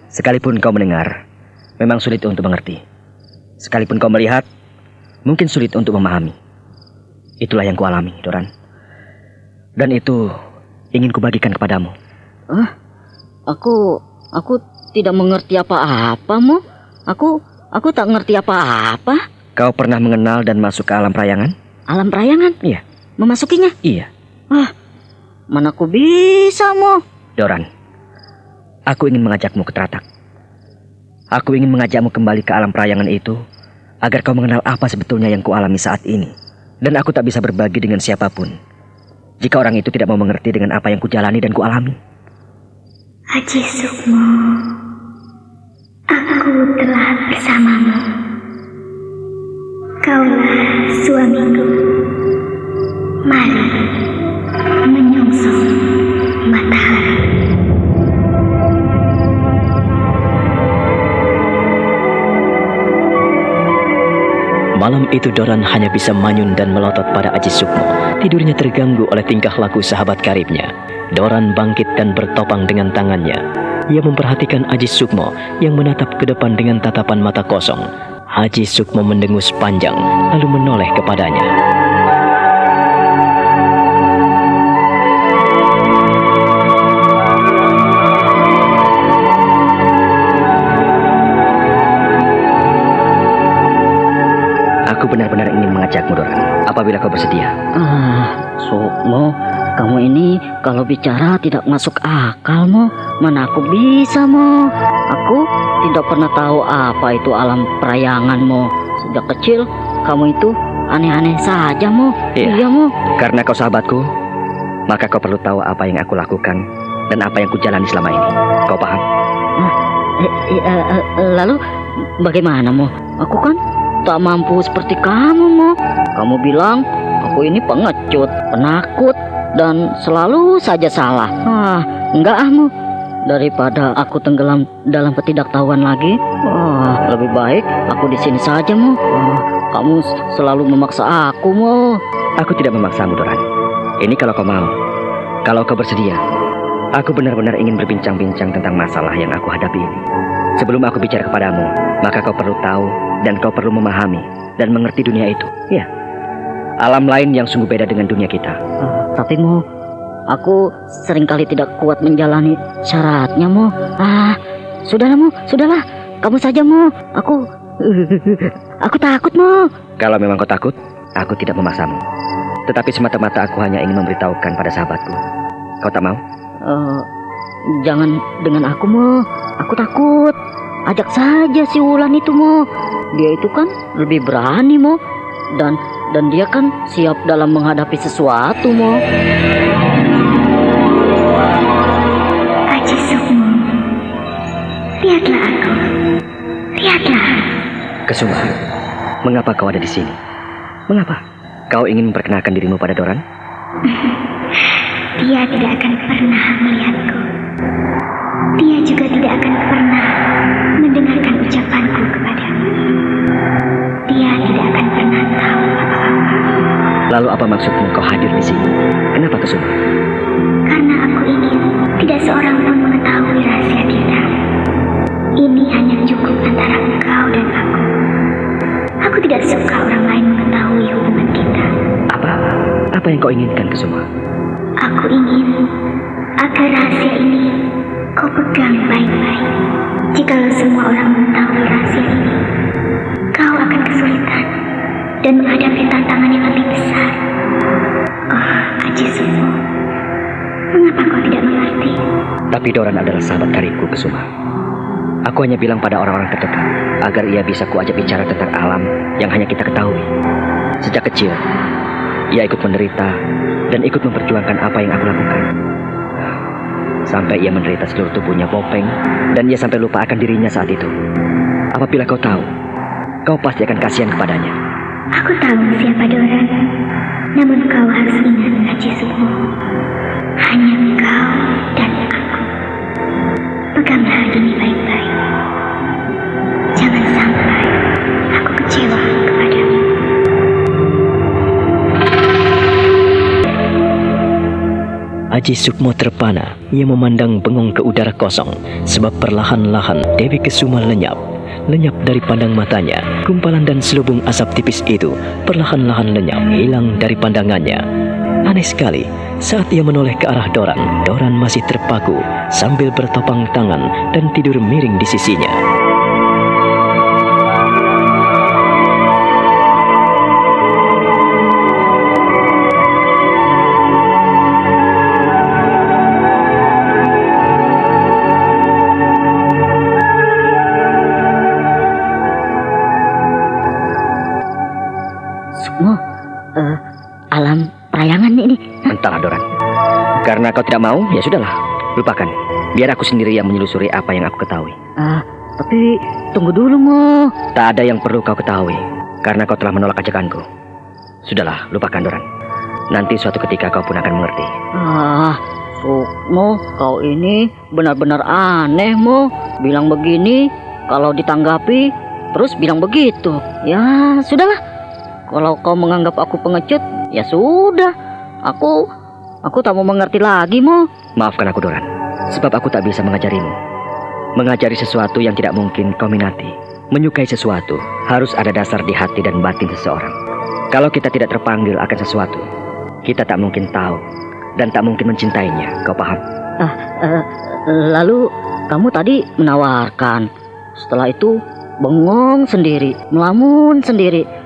sekalipun kau mendengar, memang sulit untuk mengerti. Sekalipun kau melihat, mungkin sulit untuk memahami. Itulah yang kualami, Doran. Dan itu ingin kubagikan kepadamu. Aku tidak mengerti apa-apa Mo. Aku tak ngerti apa-apa. Kau pernah mengenal dan masuk ke alam prayangan? Alam prayangan? Iya. Memasukinya? Iya. Mana aku bisa Mo? Doran, aku ingin mengajakmu ke Teratak. Aku ingin mengajakmu kembali ke alam prayangan itu agar kau mengenal apa sebetulnya yang kualami saat ini. Dan aku tak bisa berbagi dengan siapapun jika orang itu tidak mau mengerti dengan apa yang kujalani dan kualami. Aji Sukmo, aku telah bersamamu. Kaulah suamiku. Mari menyongsong matahari. Malam itu Doran hanya bisa manyun dan melotot pada Aji Sukmo. Tidurnya terganggu oleh tingkah laku sahabat karibnya. Doran bangkit dan bertopang dengan tangannya. Ia memperhatikan Aji Sukmo yang menatap ke depan dengan tatapan mata kosong. Aji Sukmo mendengus panjang lalu menoleh kepadanya. Aku benar-benar ingin mengajakmu, Doran. Apabila kau bersedia. Sukmo, kamu ini kalau bicara tidak masuk akal, Mo. Mana aku bisa, Mo. Aku tidak pernah tahu apa itu alam perayangan, Mo. Sejak kecil, kamu itu aneh-aneh saja, Mo. Iya, Mo. Karena kau sahabatku, maka kau perlu tahu apa yang aku lakukan dan apa yang kujalani selama ini. Kau paham? Lalu bagaimana, Mo? Aku kan tak mampu seperti kamu, Mo. Kamu bilang aku ini pengecut, penakut, dan selalu saja salah. Enggak, Mo. Daripada aku tenggelam dalam ketidaktahuan lagi, lebih baik aku di sini saja, Mo. Kamu selalu memaksa aku, Mo. Aku tidak memaksamu, Doran. Ini kalau kau mau. Kalau kau bersedia, aku benar-benar ingin berbincang-bincang tentang masalah yang aku hadapi ini. Sebelum aku bicara kepadamu, maka kau perlu tahu dan kau perlu memahami dan mengerti dunia itu. Ya, alam lain yang sungguh beda dengan dunia kita. Tapi, Mo, aku seringkali tidak kuat menjalani syaratnya, Mo. Sudahlah, Mo. Sudahlah. Kamu saja, Mo. Aku takut, Mo. Kalau memang kau takut, aku tidak memaksamu. Tetapi semata-mata aku hanya ingin memberitahukan pada sahabatku. Kau tak mau? Jangan dengan aku, Mo. Aku takut. Ajak saja si Wulan itu, Mo. Dia itu kan lebih berani, Mo. Dan dia kan siap dalam menghadapi sesuatu, Mo. Aji Sukmo, lihatlah aku. Lihatlah. Kesuma, mengapa kau ada di sini? Mengapa? Kau ingin memperkenalkan dirimu pada Doran? Dia tidak akan pernah melihatku. Dia juga tidak akan pernah mendengarkan ucapanku kepadamu. Dia tidak akan pernah tahu apa-apa. Lalu apa maksudmu kau hadir di sini? Kenapa, Kesuma? Karena aku ingin tidak seorang pun mengetahui rahasia kita. Ini hanya cukup antara engkau dan aku. Aku tidak suka orang lain mengetahui hubungan kita. Apa yang kau inginkan, Kesuma? Aku ingin agar rahasia ini kau pegang baik-baik. Jikalau semua orang mengetahui rahasia ini, kau akan kesulitan dan menghadapi tantangan yang lebih besar. Aji Sukmo, mengapa kau tidak mengerti? Tapi Doran adalah sahabat karibku, Kesuma. Aku hanya bilang pada orang-orang terdekat agar ia bisa kuajak bicara tentang alam yang hanya kita ketahui. Sejak kecil, ia ikut menderita dan ikut memperjuangkan apa yang aku lakukan. Sampai ia menderita seluruh tubuhnya bopeng dan ia sampai lupa akan dirinya saat itu. Apabila kau tahu, kau pasti akan kasihan kepadanya. Aku tahu siapa Doran. Namun kau harus ingat, Aji Sukmo. Hanya kau dan aku. Peganglah hal ini baik-baik. Jangan sampai aku kecewa kepadamu. Aji Sukmo terpana. Ia memandang bengong ke udara kosong. Sebab perlahan-lahan Dewi Kesuma lenyap. Lenyap dari pandang matanya. Gumpalan dan selubung asap tipis itu perlahan-lahan lenyap, hilang dari pandangannya. Aneh sekali, saat ia menoleh ke arah Doran, Doran masih terpaku sambil bertopang tangan dan tidur miring di sisinya. Sukmo, alam perayangan ini. Entahlah, Doran. Karena kau tidak mau, ya sudahlah. Lupakan. Biar aku sendiri yang menelusuri apa yang aku ketahui. Tapi tunggu dulu, Mo. Tak ada yang perlu kau ketahui, karena kau telah menolak ajakanku. Sudahlah, lupakan, Doran. Nanti suatu ketika kau pun akan mengerti. Sukmo, kau ini benar-benar aneh, Mo. Bilang begini, kalau ditanggapi, terus bilang begitu. Ya, sudahlah. Kalau kau menganggap aku pengecut, ya sudah. Aku tak mau mengerti lagi, Mo. Maafkan aku, Doran. Sebab aku tak bisa mengajarimu. Mengajari sesuatu yang tidak mungkin kau minati. Menyukai sesuatu harus ada dasar di hati dan batin seseorang. Kalau kita tidak terpanggil akan sesuatu, kita tak mungkin tahu dan tak mungkin mencintainya. Kau paham? Lalu kamu tadi menawarkan. Setelah itu bengong sendiri, melamun sendiri.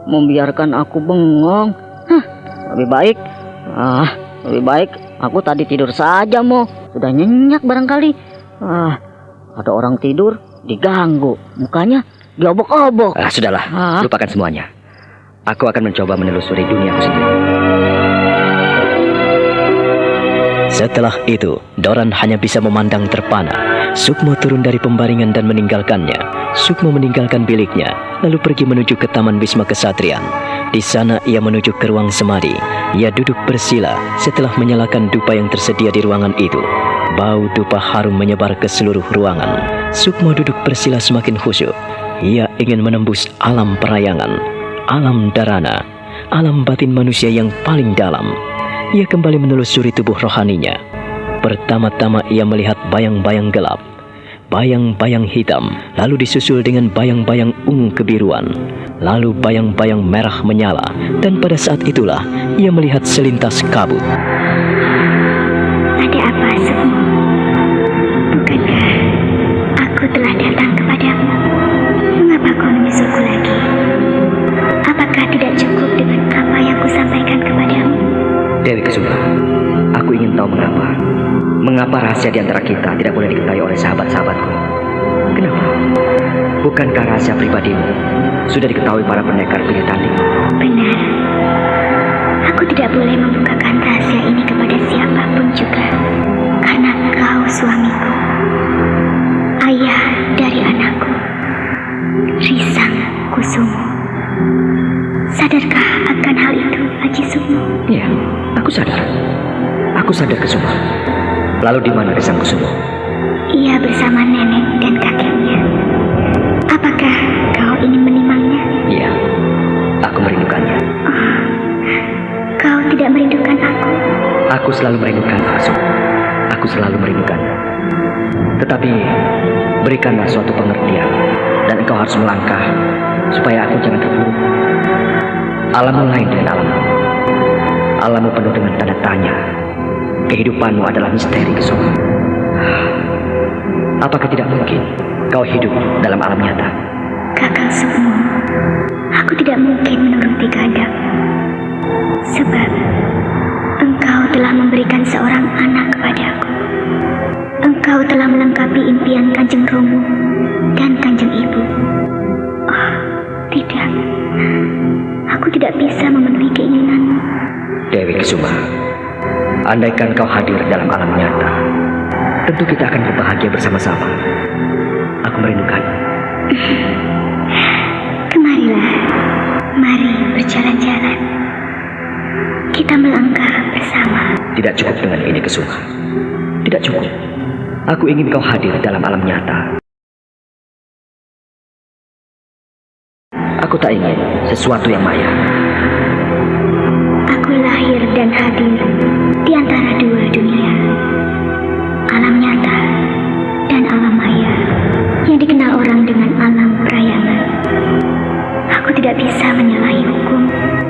membiarkan aku bengong. Lebih baik aku tadi tidur saja, Mo. Sudah nyenyak barangkali. Ada orang tidur diganggu, mukanya diobok-obok. Sudahlah, lupakan semuanya. Aku akan mencoba menelusuri duniaku sendiri. Setelah itu, Doran hanya bisa memandang terpana. Sukmo turun dari pembaringan dan meninggalkannya. Sukmo meninggalkan biliknya, lalu pergi menuju ke Taman Wisma Kesatrian. Di sana ia menuju ke ruang semadi. Ia duduk bersila setelah menyalakan dupa yang tersedia di ruangan itu. Bau dupa harum menyebar ke seluruh ruangan. Sukmo duduk bersila semakin khusyuk. Ia ingin menembus alam perayangan, alam dharana, alam batin manusia yang paling dalam. Ia kembali menelusuri tubuh rohaninya. Pertama-tama ia melihat bayang-bayang gelap, bayang-bayang hitam, lalu disusul dengan bayang-bayang ungu kebiruan, lalu bayang-bayang merah menyala, dan pada saat itulah ia melihat selintas kabut. Ada apa, Sukmo? Bukankah aku telah datang kepadamu? Mengapa kau menyusulku lagi? Apakah tidak cukup dengan apa yang kusampaikan kepadamu? Dewi Kesuma, aku ingin tahu mengapa rahasia di antara kita tidak boleh diketahui oleh sahabat-sahabatku. Kenapa? Bukankah rahasia pribadimu sudah diketahui para pendekar pilih tanding? Benar. Aku tidak boleh membukakan rahasia ini kepada siapapun juga, karena kau suamiku, ayah dari anakku, Risang Kusumo. Sadarkah akan hal itu, Haji Sukmo? Iya, aku sadar. Aku sadar, Kesuma. Lalu di mana Risang Kusumo? Ia bersama nenek dan kakeknya. Apakah kau ingin menimangnya? Iya, aku merindukannya. Oh, kau tidak merindukan aku? Aku selalu merindukan Kesuma. Aku selalu merindukannya. Tetapi berikanlah suatu pengertian, dan engkau harus melangkah supaya aku jangan terpuruk. Alammu lain dengan alamku. Alammu penuh dengan tanda tanya. Kehidupanmu adalah misteri, Kesuma. Apakah tidak mungkin kau hidup dalam alam nyata? Kakang Sukmo, aku tidak mungkin menuruti kehendak. Sebab engkau telah memberikan seorang anak kepadaku. Engkau telah melengkapi impian Kanjeng Romo dan Kanjeng Ibu. Oh, tidak. Aku tidak bisa memenuhi keinginanmu. Dewi Kesuma, andaikan kau hadir dalam alam nyata, tentu kita akan berbahagia bersama-sama. Aku merindukan. Kemarilah, mari berjalan-jalan. Kita melangkah bersama. Tidak cukup dengan ini, Kesuma. Tidak cukup. Aku ingin kau hadir dalam alam nyata. Aku tak ingin sesuatu yang maya. Aku lahir dan hadir di antara dua dunia, alam nyata dan alam maya, yang dikenal orang dengan alam perayangan. Aku tidak bisa menyalahi hukum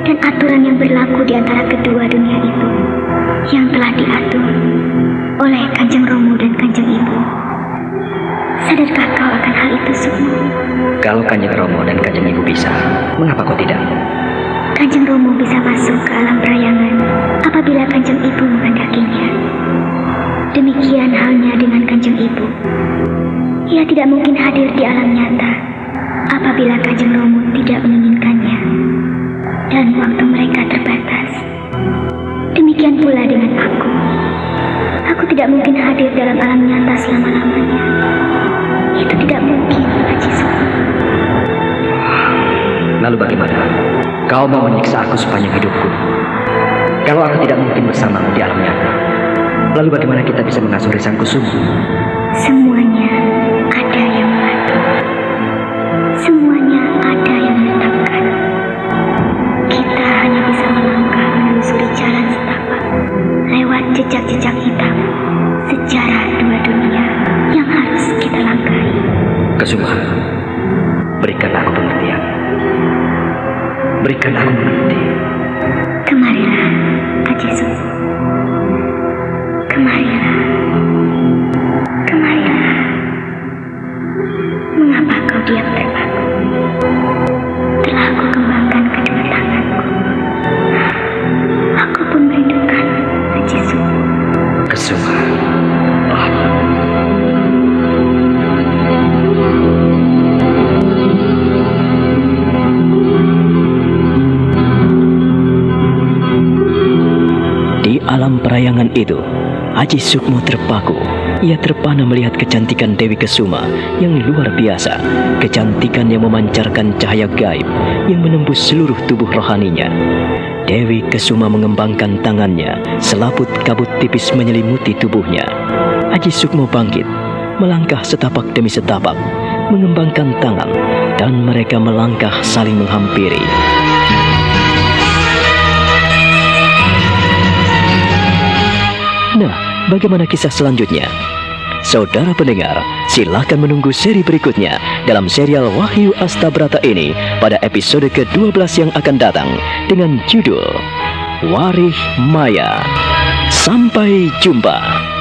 dan aturan yang berlaku di antara kedua dunia itu, yang telah diatur oleh Kanjeng Romo dan Kanjeng Ibu. Sadarkah kau akan hal itu, Sukmo? Kalau Kanjeng Romo dan Kanjeng Ibu bisa, mengapa kau tidak? Kanjeng Romo bisa masuk ke alam perayangan apabila Kanjeng Ibu menghendakinya. Demikian halnya dengan Kanjeng Ibu. Ia tidak mungkin hadir di alam nyata apabila Kanjeng Romo tidak menginginkannya. Dan waktu mereka terbatas. Demikian pula dengan aku. Aku tidak mungkin hadir dalam alam nyata selama-lamanya. Itu tidak mungkin, Haji Sukmo. Lalu bagaimana? Kau mau menyiksa aku sepanjang hidupku? Kalau aku tidak mungkin bersamamu di alam nyata, lalu bagaimana kita bisa mengasuh Risang Kusumo? Semuanya ada yang mengatur. Semuanya ada yang menetapkan. Kita hanya bisa melangkah menelusuri jalan setapak lewat jejak-jejak hitam sejarah dua dunia yang harus kita langkahi. Kesuma, berikan aku pengertian. Berikan aku mengerti. Kemarilah, Haji Sukmo. Kemarilah. Kemarilah. Mengapa kau diam terpaku? Telah aku kembangkan kedua Dalam perayangan itu, Aji Sukmo terpaku. Ia terpana melihat kecantikan Dewi Kesuma yang luar biasa. Kecantikan yang memancarkan cahaya gaib yang menembus seluruh tubuh rohaninya. Dewi Kesuma mengembangkan tangannya, selaput kabut tipis menyelimuti tubuhnya. Aji Sukmo bangkit, melangkah setapak demi setapak, mengembangkan tangan, dan mereka melangkah saling menghampiri. Nah, bagaimana kisah selanjutnya? Saudara pendengar, silakan menunggu seri berikutnya dalam serial Wahyu Astabrata ini pada episode ke-12 yang akan datang dengan judul Warih Maya. Sampai jumpa.